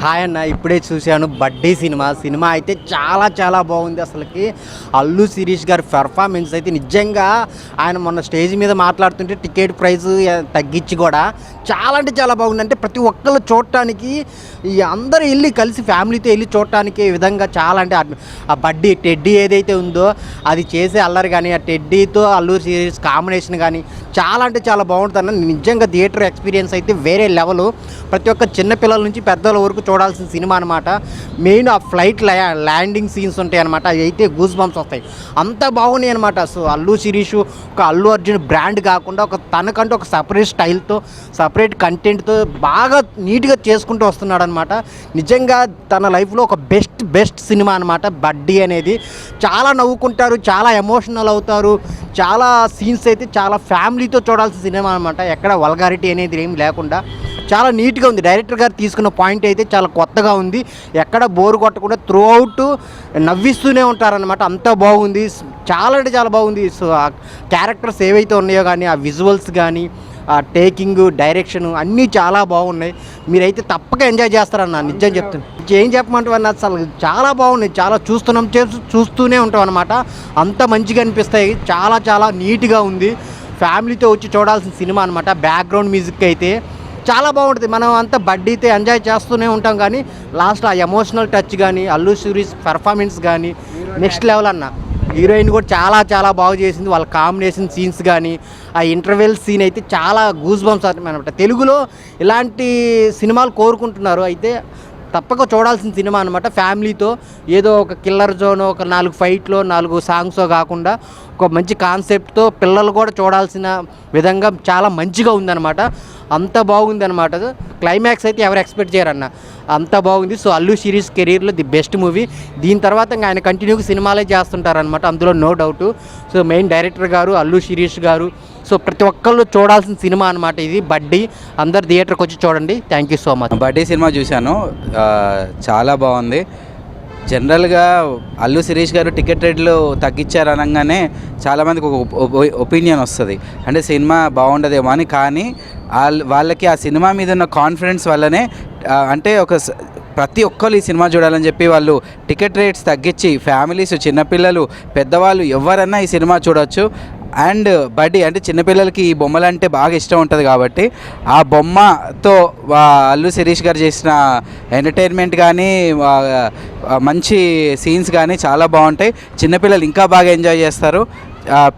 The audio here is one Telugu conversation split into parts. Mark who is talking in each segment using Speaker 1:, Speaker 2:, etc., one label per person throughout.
Speaker 1: హాయ్ అన్న, ఇప్పుడే చూశాను బడ్డీ సినిమా అయితే చాలా చాలా బాగుంది. అసలుకి అల్లు శిరీష్ గారి పెర్ఫార్మెన్స్ అయితే నిజంగా ఆయన మొన్న స్టేజ్ మీద మాట్లాడుతుంటే టికెట్ ప్రైస్ తగ్గించి కూడా చాలా అంటే చాలా బాగుంది. అంటే ప్రతి ఒక్కళ్ళు చూడటానికి ఈ అందరూ వెళ్ళి కలిసి ఫ్యామిలీతో వెళ్ళి చూడటానికి విధంగా చాలా అంటే ఆ బడ్డీ టెడ్డీ ఏదైతే ఉందో అది చేసే అల్లరి కానీ ఆ టెడ్డీతో అల్లు శిరీష్ కాంబినేషన్ కానీ చాలా అంటే చాలా బాగుంటుంది అన్న. నిజంగా థియేటర్ ఎక్స్పీరియన్స్ అయితే వేరే లెవెల్. ప్రతి ఒక్క చిన్నపిల్లల నుంచి పెద్దల వరకు చూడాల్సిన సినిమా అనమాట. మెయిన్ ఆ ఫ్లైట్ ల్యాండింగ్ సీన్స్ ఉంటాయి అనమాట, అవి అయితే గూస్ బంప్స్ వస్తాయి, అంత బాగున్నాయి అనమాట. సో అల్లు శిరీష్ ఒక అల్లు అర్జున్ బ్రాండ్ కాకుండా ఒక తనకంటూ ఒక సపరేట్ స్టైల్తో సపరేట్ కంటెంట్తో బాగా నీట్గా చేసుకుంటూ వస్తున్నాడు అనమాట. నిజంగా తన లైఫ్లో ఒక బెస్ట్ సినిమా అనమాట బడ్డీ అనేది. చాలా నవ్వుకుంటారు, చాలా ఎమోషనల్ అవుతారు. చాలా సీన్స్ అయితే చాలా ఫ్యామిలీతో చూడాల్సిన సినిమా అనమాట. ఎక్కడ వల్గారిటీ అనేది ఏం లేకుండా చాలా నీట్గా ఉంది. డైరెక్టర్ గారు తీసుకున్న పాయింట్ అయితే చాలా కొత్తగా ఉంది. ఎక్కడ బోర్ కొట్టకుండా త్రూ అవుట్ నవ్విస్తూనే ఉంటారనమాట. అంతా బాగుంది, చాలా అంటే చాలా బాగుంది. సో ఆ క్యారెక్టర్స్ ఏవైతే ఉన్నాయో కానీ ఆ విజువల్స్ కానీ ఆ టేకింగ్ డైరెక్షన్ అన్నీ చాలా బాగున్నాయి. మీరైతే తప్పక ఎంజాయ్ చేస్తారన్న, నిజం చెప్తున్నాను. ఏం చెప్పమంటావు అన్న, అసలు చాలా బాగున్నాయి. చాలా చూస్తూనే ఉంటాం అనమాట. అంత మంచిగా అనిపిస్తాయి. చాలా చాలా నీట్గా ఉంది. ఫ్యామిలీతో వచ్చి చూడాల్సిన సినిమా అనమాట. బ్యాక్గ్రౌండ్ మ్యూజిక్ అయితే చాలా బాగుంటుంది. మనం అంతా బడ్డీతో ఎంజాయ్ చేస్తూనే ఉంటాం కానీ లాస్ట్ ఆ ఎమోషనల్ టచ్ కానీ అల్లు శిరీష్ పెర్ఫార్మెన్స్ కానీ నెక్స్ట్ లెవెల్ అన్న. హీరోయిన్ కూడా చాలా చాలా బాగా చేసింది. వాళ్ళ కాంబినేషన్ సీన్స్ కానీ ఆ ఇంటర్వెల్ సీన్ అయితే చాలా గూస్ బంప్స్ అనమాట. తెలుగులో ఇలాంటి సినిమాలు కోరుకుంటున్నారు. అయితే తప్పక చూడాల్సిన సినిమా అనమాట. ఫ్యామిలీతో ఏదో ఒక కిల్లర్ జోన్, ఒక 4 ఫైట్లో 4 సాంగ్సో కాకుండా ఒక మంచి కాన్సెప్ట్తో పిల్లలు కూడా చూడాల్సిన విధంగా చాలా మంచిగా ఉందన్నమాట. అంత బాగుంది అనమాట. క్లైమాక్స్ అయితే ఎవరు ఎక్స్పెక్ట్ చేయరన్న, అంత బాగుంది. సో అల్లు శిరీష్ కెరీర్లో ది బెస్ట్ మూవీ. దీని తర్వాత ఇంకా ఆయన కంటిన్యూగా సినిమాలే చేస్తుంటారనమాట, అందులో no doubt. So main director గారు అల్లు శిరీష్ గారు. సో ప్రతి ఒక్కళ్ళు చూడాల్సిన సినిమా అనమాట ఇది బడ్డీ. అందరు థియేటర్కి వచ్చి చూడండి. Thank you so much.
Speaker 2: బడ్డీ సినిమా చూశాను, చాలా బాగుంది. జనరల్గా అల్లు శిరీష్ గారు టికెట్ రేట్లు తగ్గించారు అనగానే చాలామందికి ఒక ఒపీనియన్ వస్తుంది, అంటే సినిమా బాగుండదేమో అని. కానీ వాళ్ళకి ఆ సినిమా మీద ఉన్న కాన్ఫిడెన్స్ వల్లనే అంటే ప్రతి ఒక్కరు ఈ సినిమా చూడాలని చెప్పి వాళ్ళు టికెట్ రేట్స్ తగ్గించి ఫ్యామిలీస్, చిన్నపిల్లలు, పెద్దవాళ్ళు ఎవరన్నా ఈ సినిమా చూడవచ్చు. అండ్ బడ్డీ అంటే చిన్నపిల్లలకి ఈ బొమ్మలు అంటే బాగా ఇష్టం ఉంటుంది కాబట్టి ఆ బొమ్మతో అల్లు శిరీష్ గారు చేసిన ఎంటర్టైన్మెంట్ కానీ మంచి సీన్స్ కానీ చాలా బాగుంటాయి. చిన్నపిల్లలు ఇంకా బాగా ఎంజాయ్ చేస్తారు.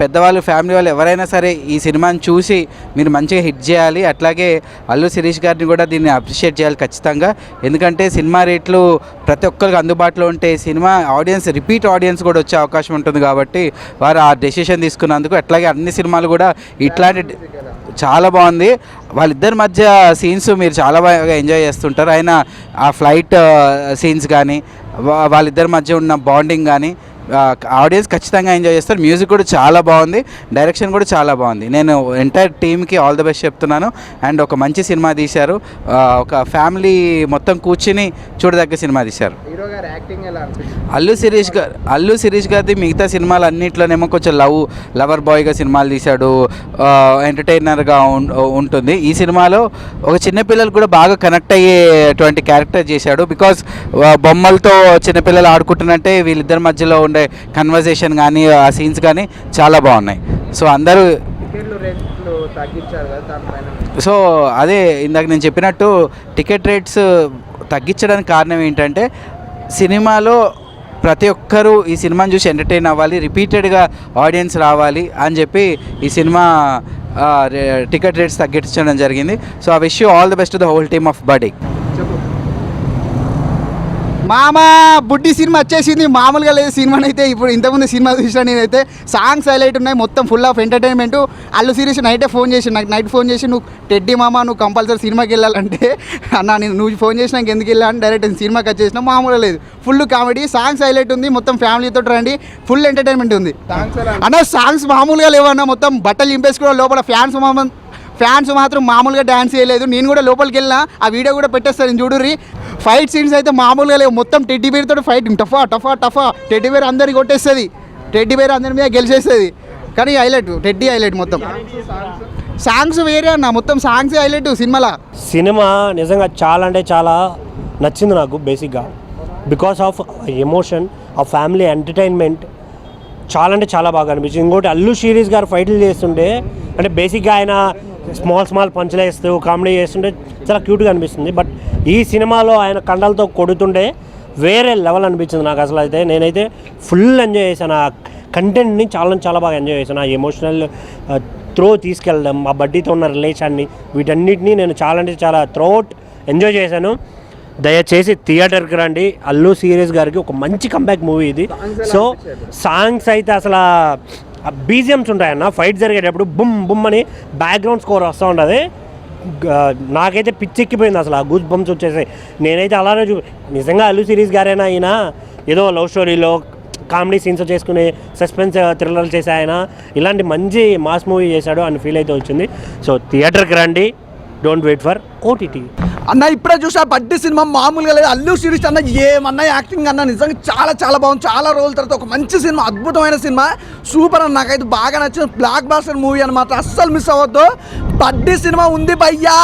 Speaker 2: పెద్దవాళ్ళు, ఫ్యామిలీ వాళ్ళు ఎవరైనా సరే ఈ సినిమాని చూసి మీరు మంచిగా హిట్ చేయాలి. అట్లాగే అల్లు శిరీష్ గారిని కూడా దీన్ని అప్రిషియేట్ చేయాలి ఖచ్చితంగా. ఎందుకంటే సినిమా రేట్లు ప్రతి ఒక్కరికి అందుబాటులో ఉంటే సినిమా ఆడియన్స్, రిపీట్ ఆడియన్స్ కూడా వచ్చే అవకాశం ఉంటుంది కాబట్టి వారు ఆ డెసిషన్ తీసుకున్నందుకు. అట్లాగే అన్ని సినిమాలు కూడా ఇట్లాంటి చాలా బాగుంది. వాళ్ళిద్దరి మధ్య సీన్స్ మీరు చాలా బాగా ఎంజాయ్ చేస్తుంటారు. ఆయన ఆ ఫ్లైట్ సీన్స్ కానీ వాళ్ళిద్దరి మధ్య ఉన్న బాండింగ్ కానీ ఆడియన్స్ ఖచ్చితంగా ఎంజాయ్ చేస్తారు. మ్యూజిక్ కూడా చాలా బాగుంది, డైరెక్షన్ కూడా చాలా బాగుంది. నేను ఎంటైర్ టీమ్కి ఆల్ ది బెస్ట్ చెప్తున్నాను. అండ్ ఒక మంచి సినిమా తీశారు, ఒక ఫ్యామిలీ మొత్తం కూర్చుని చూడదగ్గ సినిమా తీశారు. అల్లు శిరీష్ గారిది మిగతా సినిమాలు అన్నింటిలోనేమో కొంచెం లవర్ బాయ్గా సినిమాలు తీశాడు, ఎంటర్టైనర్గా ఉంటుంది. ఈ సినిమాలో ఒక చిన్నపిల్లలు కూడా బాగా కనెక్ట్ అయ్యేటువంటి క్యారెక్టర్ చేశాడు. బికాజ్ బొమ్మలతో చిన్నపిల్లలు ఆడుకుంటున్నట్టే వీళ్ళిద్దరి మధ్యలో ఉండే కన్వర్జేషన్ కానీ ఆ సీన్స్ కానీ చాలా బాగున్నాయి. సో అందరూ సో అదే ఇందాక నేను చెప్పినట్టు టికెట్ రేట్స్ తగ్గించడానికి కారణం ఏంటంటే సినిమాలో ప్రతి ఒక్కరూ ఈ సినిమాని చూసి ఎంటర్టైన్ అవ్వాలి, రిపీటెడ్గా ఆడియన్స్ రావాలి అని చెప్పి ఈ సినిమా టికెట్ రేట్స్ తగ్గించడం జరిగింది. So I wish you all the best to the whole team of బడ్డీ.
Speaker 3: మామ బుడ్డి సినిమా వచ్చేసింది, మామూలుగా లేదు సినిమాని అయితే. ఇప్పుడు ఇంతకుముందు సినిమా చూసిన నేనైతే సాంగ్స్ హైలైట్ ఉన్నాయి, మొత్తం full of entertainment. Allu Sirish night phone చేసి నువ్వు టెడ్డీ మామ నువ్వు కంపల్సరీ సినిమాకి వెళ్ళాలంటే అన్న నువ్వు ఫోన్ చేసినాక ఎందుకు వెళ్ళాలని డైరెక్ట్ సినిమాకి వచ్చేసిన. మామూలుగా లేదు, ఫుల్ కామెడీ, సాంగ్స్ హైలైట్ ఉంది, మొత్తం ఫ్యామిలీతో రండి, ఫుల్ ఎంటర్టైన్మెంట్ ఉంది అన్న. సాంగ్స్ మామూలుగా లేవన్నా, మొత్తం బట్టలు చింపేసుకోవడం. లోపల ఫ్యాన్స్ మాత్రం మామూలుగా డ్యాన్స్ చేయలేదు. నేను కూడా లోపలికి వెళ్ళినా, ఆ వీడియో కూడా పెట్టేస్తాను చూడుర్రి. ఫైట్ సీన్స్ అయితే మామూలుగా లేవు, మొత్తం టెడ్డీ బేర్తో ఫైటింగ్, టఫా. టెడ్డీ బేర్ అందరికి కొట్టేస్తుంది, టెడ్డీ బేర్ అందరి మీద గెలిచేస్తుంది. కానీ టెడ్డీ హైలైట్ మొత్తం. సాంగ్స్ వేరే అన్న, మొత్తం సాంగ్స్ హైలైట్ సినిమాలో.
Speaker 4: సినిమా నిజంగా చాలా అంటే చాలా నచ్చింది నాకు బేసిక్గా. బికాస్ ఆఫ్ ఎమోషన్, ఆ ఫ్యామిలీ ఎంటర్టైన్మెంట్ చాలా అంటే చాలా బాగా అనిపించింది. ఇంకోటి అల్లు శిరీష్ గారు ఫైట్లు చేస్తుంటే అంటే బేసిక్గా ఆయన స్మాల్ పంచులు వేస్తూ కామెడీ చేస్తుంటే చాలా క్యూట్గా అనిపిస్తుంది. బట్ ఈ సినిమాలో ఆయన కండలతో కొడుతుంటే వేరే లెవెల్ అనిపించింది నాకు. అసలు అయితే నేనైతే ఫుల్ ఎంజాయ్ చేశాను. ఆ కంటెంట్ని చాలా బాగా ఎంజాయ్ చేశాను. ఆ ఎమోషనల్ త్రో తీసుకెళ్ళడం, ఆ బడ్డీతో ఉన్న రిలేషన్ని, వీటన్నిటిని నేను చాలా అంటే చాలా త్రోట్ ఎంజాయ్ చేశాను. దయచేసి థియేటర్కి రండి. అల్లు శిరీష్ గారికి ఒక మంచి కంబ్యాక్ మూవీ ఇది. సో సాంగ్స్ అయితే అసలు బీజిఎమ్స్ ఉంటాయన్న, ఫైట్ జరిగేటప్పుడు బుమ్ బుమ్ అని బ్యాక్గ్రౌండ్ స్కోర్ వస్తూ ఉంటుంది. నాకైతే పిచ్చెక్కిపోయింది అసలు, ఆ గూస్ బంప్స్ వచ్చేసాయి. నేనైతే అలానే నిజంగా అల్లు శిరీష్ గారైనా ఈయన ఏదో లవ్ స్టోరీలో కామెడీ సీన్స్ చేసుకుని సస్పెన్స్ థ్రిల్లర్లు చేసే ఆయన ఇలాంటి మంచి మాస్ మూవీ చేశాడు అని ఫీల్ అయితే వచ్చింది. సో థియేటర్కి రండి, డోంట్ వెయిట్ ఫర్ ఓటీటీ.
Speaker 5: అన్న ఇప్పుడే చూసా బడ్డీ సినిమా మామూలుగా లేదు. అల్లు శిరీష్ అన్న ఏమన్నా యాక్టింగ్ అన్న నిజంగా చాలా బాగుంది. చాలా రోజుల తర్వాత ఒక మంచి సినిమా, అద్భుతమైన సినిమా, సూపర్ అన్న. నాకైతే బాగా నచ్చింది. బ్లాక్ బాస్టర్ మూవీ అనమాట, అస్సలు మిస్ అవ్వద్దు. బడ్డీ సినిమా ఉంది భయ్యా,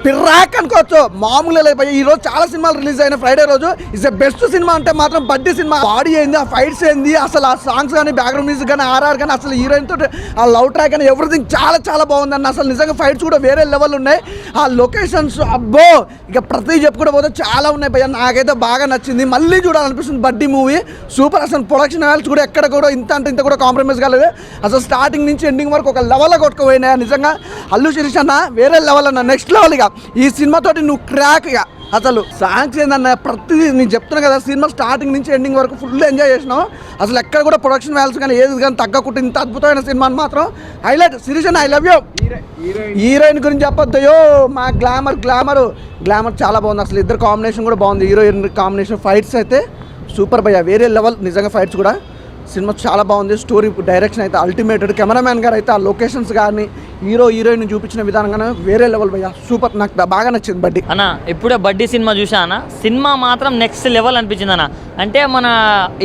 Speaker 5: పిర్రాక్ అనుకోవచ్చు, మామూలుగా లేదు భయ్యా. ఈరోజు చాలా సినిమాలు రిలీజ్ అయిన ఫ్రైడే రోజు ఇస్ ద బెస్ట్ సినిమా అంటే మాత్రం బడ్డీ సినిమా. బాడీ ఏంది, ఆ ఫైట్స్ ఏంది, అసలు ఆ సాంగ్స్ కానీ బ్యాక్గ్రౌండ్ మ్యూజిక్ కానీ ఆర్ఆర్ కానీ అసలు హీరోయిన్ తోటి ఆ లవ్ ట్రాక్ కానీ ఎవ్రీథింగ్ చాలా బాగుందన్న. అసలు నిజంగా ఫైట్స్ కూడా వేరే లెవెల్ ఉన్నాయి. ఆ లొకేషన్స్ అబ్బో ఇక ప్రతి చెప్పుకుంటూ పోతే చాలా ఉన్నాయి భయ్యా. నాకైతే బాగా నచ్చింది, మళ్ళీ చూడాలనిపిస్తుంది బడ్డీ మూవీ. సూపర్. అసలు ప్రొడక్షన్ వాల్యూస్ కూడా ఎక్కడ కూడా ఇంత కూడా కాంప్రమైజ్ కాలేదు. అసలు స్టార్టింగ్ నుంచి ఎండింగ్ వరకు ఒక లెవెల్లో కొట్టుకుపోయినాయి. నిజంగా అల్లు శిరీష్ అన్న వేరే లెవెల్ అన్న, నెక్స్ట్ లెవెల్. ఇక ఈ సినిమాతోటి నువ్వు క్రాక్. ఇక అసలు సాంగ్స్ ఏందన్న, ప్రతిదీ నేను చెప్తున్నా కదా, సినిమా స్టార్టింగ్ నుంచి ఎండింగ్ వరకు ఫుల్ ఎంజాయ్ చేసినావు. అసలు ఎక్కడ కూడా ప్రొడక్షన్ వాల్యూస్ కానీ ఏది కానీ తగ్గకుండా ఇంత అద్భుతమైన సినిమాని మాత్రం హైలైట్. శిరీష్ అన్న ఐ లవ్ యూ. హీరోయిన్ గురించి చెప్పొద్దు, మా గ్లామర్ చాలా బాగుంది. అసలు ఇద్దరు కాంబినేషన్ కూడా బాగుంది, హీరోయిన్ కాంబినేషన్. ఫైట్స్ అయితే సూపర్ భయ్యా, వేరే లెవెల్ నిజంగా. ఫైట్స్ కూడా సినిమా చాలా బాగుంది. స్టోరీ డైరెక్షన్ అయితే అల్టిమేటెడ్. కెమెరామ్యాన్ గారు అయితే ఆ లొకేషన్స్ కానీ హీరోయిన్ చూపించిన విధానంగానే వేరే లెవెల్ భయ్యా, సూపర్. నాకు బాగా నచ్చింది బడ్డీ
Speaker 6: అన్న. ఇప్పుడే బడ్డీ సినిమా చూసా అన్న, సినిమా మాత్రం నెక్స్ట్ లెవెల్ అనిపించింది అన్న. అంటే మన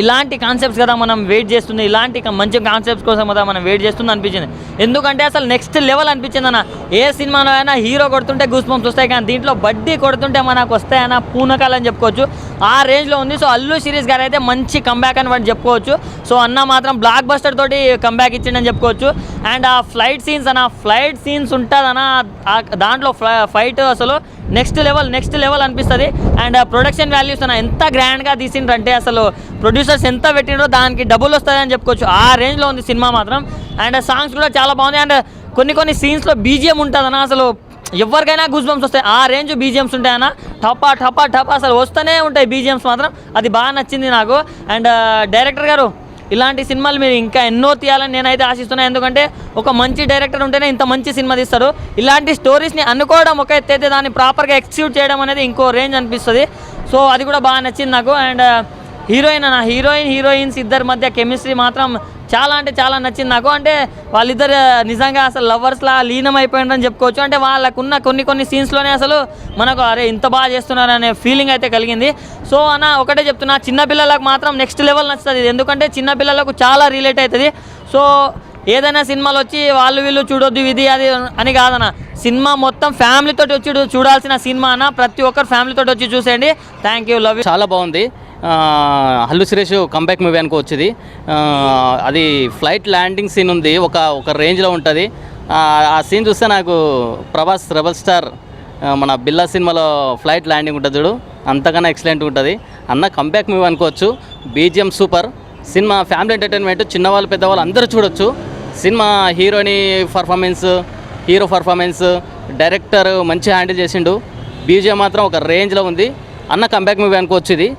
Speaker 6: ఇలాంటి కాన్సెప్ట్స్ కదా మనం వెయిట్ చేస్తుంది, ఇలాంటి మంచి కాన్సెప్ట్స్ కోసం కదా మనం వెయిట్ చేస్తుంది అనిపించింది. ఎందుకంటే అసలు నెక్స్ట్ లెవెల్ అనిపించింది అన్న. ఏ సినిమాలో అయినా హీరో కొడుతుంటే గూస్ బంప్స్ వస్తాయి, కానీ దీంట్లో బడ్డీ కొడుతుంటే మనకు వస్తాయన్న పూనకాలు అని చెప్పుకోవచ్చు. ఆ రేంజ్లో ఉంది. సో అల్లు శిరీష్ గారు అయితే మంచి కంబ్యాక్ అని వాటి చెప్పుకోవచ్చు. సో అన్న మాత్రం బ్లాక్ బస్టర్ తోటి కంబ్యాక్ ఇచ్చిండని చెప్పుకోవచ్చు. అండ్ ఆ ఫ్లైట్ సీన్స్ ఉంటుందన్న, దాంట్లో ఫైట్ అసలు నెక్స్ట్ లెవెల్ అనిపిస్తుంది. అండ్ ప్రొడక్షన్ వాల్యూస్ అన్న ఎంత గ్రాండ్గా తీసిండ్రంటే అసలు ప్రొడ్యూసర్స్ ఎంత పెట్టిండ్రో దానికి డబుల్ వస్తుందని చెప్పుకోవచ్చు. ఆ రేంజ్లో ఉంది సినిమా మాత్రం. అండ్ సాంగ్స్ కూడా చాలా బాగుంది. అండ్ కొన్ని సీన్స్లో బీజిఎం ఉంటుందన్న, అసలు ఎవరికైనా గూస్ బంప్స్ వస్తాయి. ఆ రేంజ్ బీజిఎమ్స్ ఉంటాయన్న, టపా అసలు వస్తూనే ఉంటాయి బీజిఎమ్స్ మాత్రం. అది బాగా నచ్చింది నాకు. అండ్ డైరెక్టర్ గారు ఇలాంటి సినిమాలు మీరు ఇంకా ఎన్నో తీయాలని నేనైతే ఆశిస్తున్నాను. ఎందుకంటే ఒక మంచి డైరెక్టర్ ఉంటేనే ఇంత మంచి సినిమా తీస్తారు. ఇలాంటి స్టోరీస్ని అనుకోవడం ఒక ఎత్తు అయితే దాన్ని ప్రాపర్గా ఎక్స్క్యూట్ చేయడం అనేది ఇంకో రేంజ్ అనిపిస్తుంది. సో అది కూడా బాగా నచ్చింది నాకు. అండ్ హీరోయిన్స్ ఇద్దరి మధ్య కెమిస్ట్రీ మాత్రం చాలా నచ్చింది నాకు. అంటే వాళ్ళిద్దరు నిజంగా అసలు లవర్స్లా లీనం అయిపోయిందని చెప్పుకోవచ్చు. అంటే వాళ్ళకున్న కొన్ని సీన్స్లోనే అసలు మనకు అరే ఇంత బాగా చేస్తున్నారు అనే ఫీలింగ్ అయితే కలిగింది. సో అన్న ఒకటే చెప్తున్నా, చిన్నపిల్లలకు మాత్రం నెక్స్ట్ లెవెల్ నచ్చుతుంది. ఎందుకంటే చిన్నపిల్లలకు చాలా రిలేట్ అవుతుంది. సో ఏదైనా సినిమాలు వచ్చి వీళ్ళు చూడొద్దు ఇది అది అని కాదన్న, సినిమా మొత్తం ఫ్యామిలీతో వచ్చి చూడాల్సిన సినిమా అన్న. ప్రతి ఒక్కరు ఫ్యామిలీతో వచ్చి చూసేయండి. Thank you, love you.
Speaker 7: చాలా బాగుంది. అల్లు శిరీష్ కంబ్యాక్ మూవీ అనుకోవచ్చు ఇది. అది ఫ్లైట్ ల్యాండింగ్ సీన్ ఉంది, ఒక రేంజ్లో ఉంటుంది. ఆ సీన్ చూస్తే నాకు ప్రభాస్ రెబల్ స్టార్ మన బిల్లా సినిమాలో ఫ్లైట్ ల్యాండింగ్ ఉంటుంది చూడు, అంతకన్నా ఎక్సలెంట్ ఉంటుంది అన్న. కంబ్యాక్ మూవీ అనుకోవచ్చు. BGM super. Cinema family entertainment, చిన్నవాళ్ళు పెద్దవాళ్ళు అందరూ చూడొచ్చు. సినిమా హీరో పర్ఫార్మెన్స్ డైరెక్టర్ మంచి హ్యాండిల్ చేసిండు. బీజిఎం మాత్రం ఒక రేంజ్లో ఉంది అన్న. కంబ్యాక్ మూవీ అనుకోవచ్చు ఇది.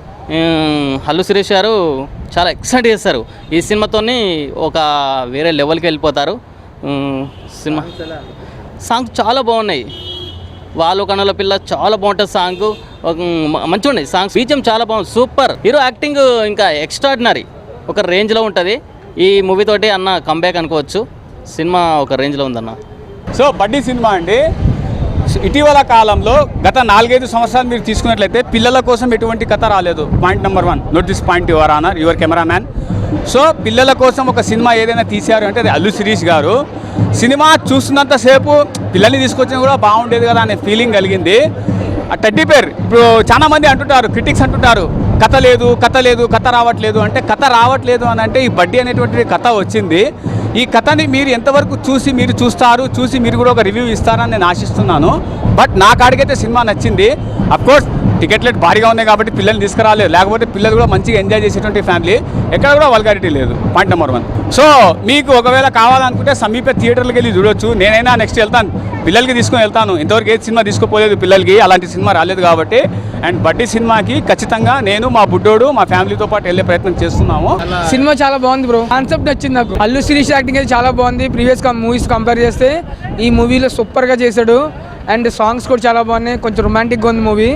Speaker 7: అల్లు శిరీష్ గారు చాలా ఎక్సలెంట్ చేస్తారు. ఈ సినిమాతోని ఒక వేరే లెవెల్కి వెళ్ళిపోతారు. సినిమా సాంగ్స్ చాలా బాగున్నాయి. వాళ్ళు కన్నుల పిల్ల చాలా బాగుంటుంది సాంగ్, మంచిగా ఉన్నాయి సాంగ్స్. బీజిఎం చాలా బాగుంది, సూపర్. హీరో యాక్టింగ్ ఇంకా ఎక్స్ట్రాడినరీ, ఒక రేంజ్లో ఉంటుంది. ఈ మూవీ తోటి అన్న కంబ్యాక్ అనుకోవచ్చు. సినిమా ఒక రేంజ్లో ఉందన్న.
Speaker 8: సో బడ్డీ సినిమా అండి, ఇటీవల కాలంలో గత 4-5 సంవత్సరాలు మీరు తీసుకున్నట్లయితే పిల్లల కోసం ఎటువంటి కథ రాలేదు. Point number 1, note this point your honour, your cameraman. So పిల్లల కోసం ఒక సినిమా ఏదైనా తీశారు అంటే అది అల్లు శిరీష్ గారు. సినిమా చూస్తున్నంతసేపు పిల్లల్ని తీసుకొచ్చినా కూడా బాగుండేది కదా అనే ఫీలింగ్ కలిగింది. ఆ టెడ్డీ పేర్ ఇప్పుడు చాలా మంది అంటుంటారు, క్రిటిక్స్ అంటుంటారు కథ లేదు కథ రావట్లేదు అంటే, కథ రావట్లేదు అని అంటే ఈ బడ్డీ అనేటువంటి కథ వచ్చింది. ఈ కథని మీరు ఎంతవరకు చూసి మీరు కూడా ఒక రివ్యూ ఇస్తారని నేను ఆశిస్తున్నాను. బట్ నా కాడికైతే సినిమా నచ్చింది. అఫ్కోర్స్ టికెట్ రేట్ భారీగా ఉన్నాయి కాబట్టి పిల్లల్ని తీసుకురాలేదు, లేకపోతే పిల్లలు కూడా మంచిగా ఎంజాయ్ చేసేటువంటి ఫ్యామిలీ, ఎక్కడ కూడా వల్గారిటీ లేదు. Point number 1. సో మీకు ఒకవేళ కావాలనుకుంటే సమీప థియేటర్లకు వెళ్ళి చూడొచ్చు. నేనైనా నెక్స్ట్ వెళ్తాను, పిల్లలకి తీసుకొని వెళ్తాను. ఇంతవరకు ఏ సినిమా తీసుకోపోలేదు పిల్లలకి, అలాంటి సినిమా రాలేదు కాబట్టి. అండ్ బడ్డీ సినిమాకి ఖచ్చితంగా నేను, మా బుడ్డోడు, మా ఫ్యామిలీతో పాటు వెళ్ళే ప్రయత్నం చేస్తున్నాము.
Speaker 9: సినిమా చాలా బాగుంది బ్రో, కాన్సెప్ట్ నచ్చింది నాకు. అల్లు శిరీష్ యాక్టింగ్ అయితే చాలా బాగుంది. ప్రీవియస్ మూవీస్ కంపేర్ చేస్తే ఈ మూవీలో సూపర్గా చేశాడు. అండ్ సాంగ్స్ కూడా చాలా బాగున్నాయి, కొంచెం రొమాంటిక్గా ఉంది మూవీ.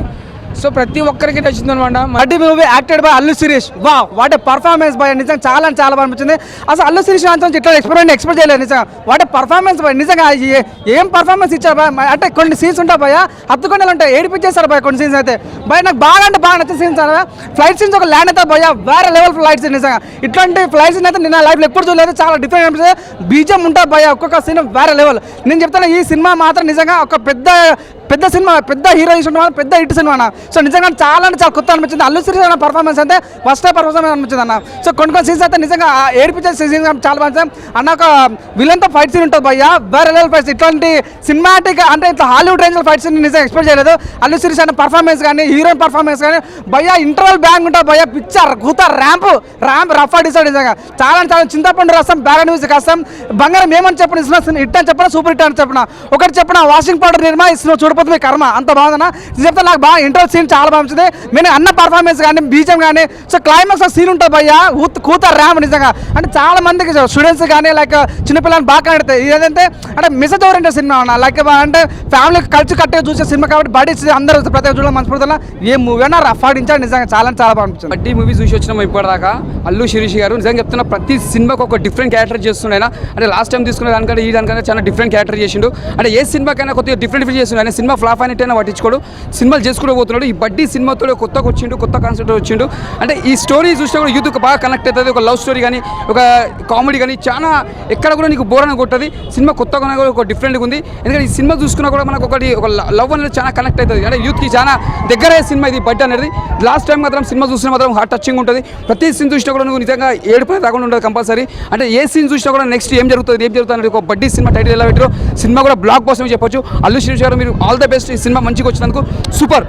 Speaker 9: సో ప్రతి ఒక్కరికి నచ్చింది అనమాట.
Speaker 3: Buddy movie acted by Allu Sirish. వా వాట్ ఏ పర్ఫార్మెన్స్ బై, నిజంగా చాలా బాగా అనిపించింది. అసలు అల్లు శిరీష్ నుంచి ఇట్లా ఎక్స్పెక్ట్ చేయలేదు నిజంగా. వాట్ ఏ పర్ఫార్మెన్స్ బై, నిజంగా ఏం పర్ఫార్మెన్స్ ఇచ్చారు బా. అంటే కొన్ని సీన్స్ ఉంటాయి భయ, హత్తుకొండలు ఉంటాయి, ఏడిపించేస్తారు భయ కొన్ని సీన్స్ అయితే. భయ నాకు బాగా నచ్చిన సీన్స్ అన్న ఫ్లైట్ సీన్స్. ఒక ల్యాండ్ అయితే భయ వేరే లెవెల్ ఫ్లైట్ సీన్. నిజంగా ఇట్లాంటి ఫ్లైట్ సీన్ అయితే నేను లైఫ్లో ఎప్పుడు చూడలేదు, చాలా డిఫరెంట్ అనిపిస్తుంది. బీజం ఉంటుంది భయ, ఒక్కొక్క సీన్ వేరే లెవెల్. నేను చెప్తాను ఈ సినిమా మాత్రం నిజంగా ఒక పెద్ద సినిమా, పెద్ద హీరోయిన్స్ ఉంటుంది, పెద్ద హిట్ సినిమా అన్న. సో నిజంగా చాలా కొత్త అనిపించింది. అల్లు శిరీష్ అన్న పర్ఫార్మెన్స్ అయితే ఫస్ట్ టైం పర్ఫార్మెన్స్ అనిపించింది అన్న. సో కొన్ని సీన్స్ అయితే నిజంగా ఏడిపించే సీన్స్ చాలా బాగా అన్న. ఒక విలన్తో ఫైట్ సీన్ ఉంటుంది భయ్య, వేరే లెవెల్ ఫైట్. ఇట్లాంటి సినిమాటిక్ అంటే ఇట్లా హాలీవుడ్ రేంజ్ ఫైట్ సీన్ నిజంగా ఎక్స్పెక్ట్ చేయలేదు. అల్లు శిరీష్ అన్న పర్ఫార్మెన్స్ కానీ, హీరోయిన్ పర్ఫార్మెన్స్ కానీ భయ్య ఇంటర్వల్ బ్యాంగ్ ఉంటుంది భయ్య, పిక్చర్ కూత ర్యాంప్ రఫ్ డిసైడ్. నిజంగా చాలా చింతపండు రసం బ్యాలెన్స్ మ్యూజిక్ వస్తాం. బంగారం ఏమని చెప్పిన హిట్ అని చెప్పిన, సూపర్ హిట్ అని చెప్పిన, ఒకటి చెప్పిన వాషింగ్ పౌడర్ నిర్మా చూడపోతే మీ కర్మ అంత బాగుందన్న. చెప్తే నాకు బాగా ఇంటర్వల్ సీన్ చాలా బాగా నచ్చింది. నేను అన్న పర్ఫార్మెన్స్ కానీ, బీజం కానీ, సో క్లైమాక్స్ సీన్ ఉంటుంది భయ్య, కూత ర్యాంప్. నిజంగా అంటే చాలా మందికి స్టూడెంట్స్ కానీ లైక్ చిన్నపిల్లలు బాగా కనెడతాయి. ఏదంటే అంటే మెసేజ్ ఓరియంటెడ్ సినిమా అన్న. లైక్ అంటే ఫ్యామిలీ కలిసి కట్టే చూసే సినిమా కాబట్టి బడ్డీ అందరూ ప్రతి చూడడం మనస్ఫూర్తిగా ఏ మూవీ అయినా రఫ్ ఆడించాడు. నిజంగా చాలా బాగా అనిపించింది.
Speaker 9: బడ్డీ మూవీ చూసి వచ్చినాము ఇప్పటిదాకా. అల్లు శిరీష్ గారు నిజంగా చెప్తున్న ప్రతి సినిమాకి ఒక డిఫరెంట్ క్యారెక్టర్ చేస్తున్నాయి. అంటే లాస్ట్ టైం తీసుకునే దానికంటే ఈ దానికంటే చాలా డిఫరెంట్ క్యారెక్టర్ చేసిండు. అంటే ఏ సినిమాకైనా కొద్దిగా డిఫరెంట్ చేస్తున్నాడు. సినిమా ఫ్లాప్ అయినట్టయినా పట్టించుకోడు, సినిమాలు చేసుకుంటూ పోతున్నాడు. ఈ బడ్డీ సినిమాతో కొత్తగా వచ్చిండు, కొత్త కాన్సెప్ట్ వచ్చిండు. అంటే ఈ స్టోరీ చూస్తే కూడా యూత్కి బాగా కనెక్ట్ అవుతుంది. ఒక లవ్ స్టోరీ కానీ, ఒక కామెడీ కానీ, చాలా ఎక్కడ కూడా నీకు బోర్ అని కొట్టది. సినిమా కొత్తగా కూడా ఒక డిఫరెంట్గా ఉంది. ఎందుకంటే ఈ సినిమా చూసుకున్నా కూడా మనకు ఒక లవ్ అనేది చాలా కనెక్ట్ అవుతుంది. అంటే యూత్కి చాలా దగ్గరే సినిమా ఇది బడ్డీ అనేది. లాస్ట్ టైం మాత్రం సినిమా చూసినా మాత్రం హార్ట్ టచింగ్ ఉంటుంది. ప్రతి సీన్ చూసినా కూడా నువ్వు నిజంగా ఏడుపు రాకుండా ఉంటుంది కంపల్సరీ. అంటే ఏ సీన్ చూసినా కూడా నెక్స్ట్ ఏం జరుగుతుంది అనేది ఒక బడ్డీ సినిమా టైటిల్ ఎలా పెట్టారో సినిమా కూడా బ్లాక్ బాస్టర్ చెప్పొచ్చు. అల్లు శిరీష్ గారు మీరు ఆల్ ద బెస్ట్. ఈ సినిమా మంచిగా వచ్చినందుకు సూపర్.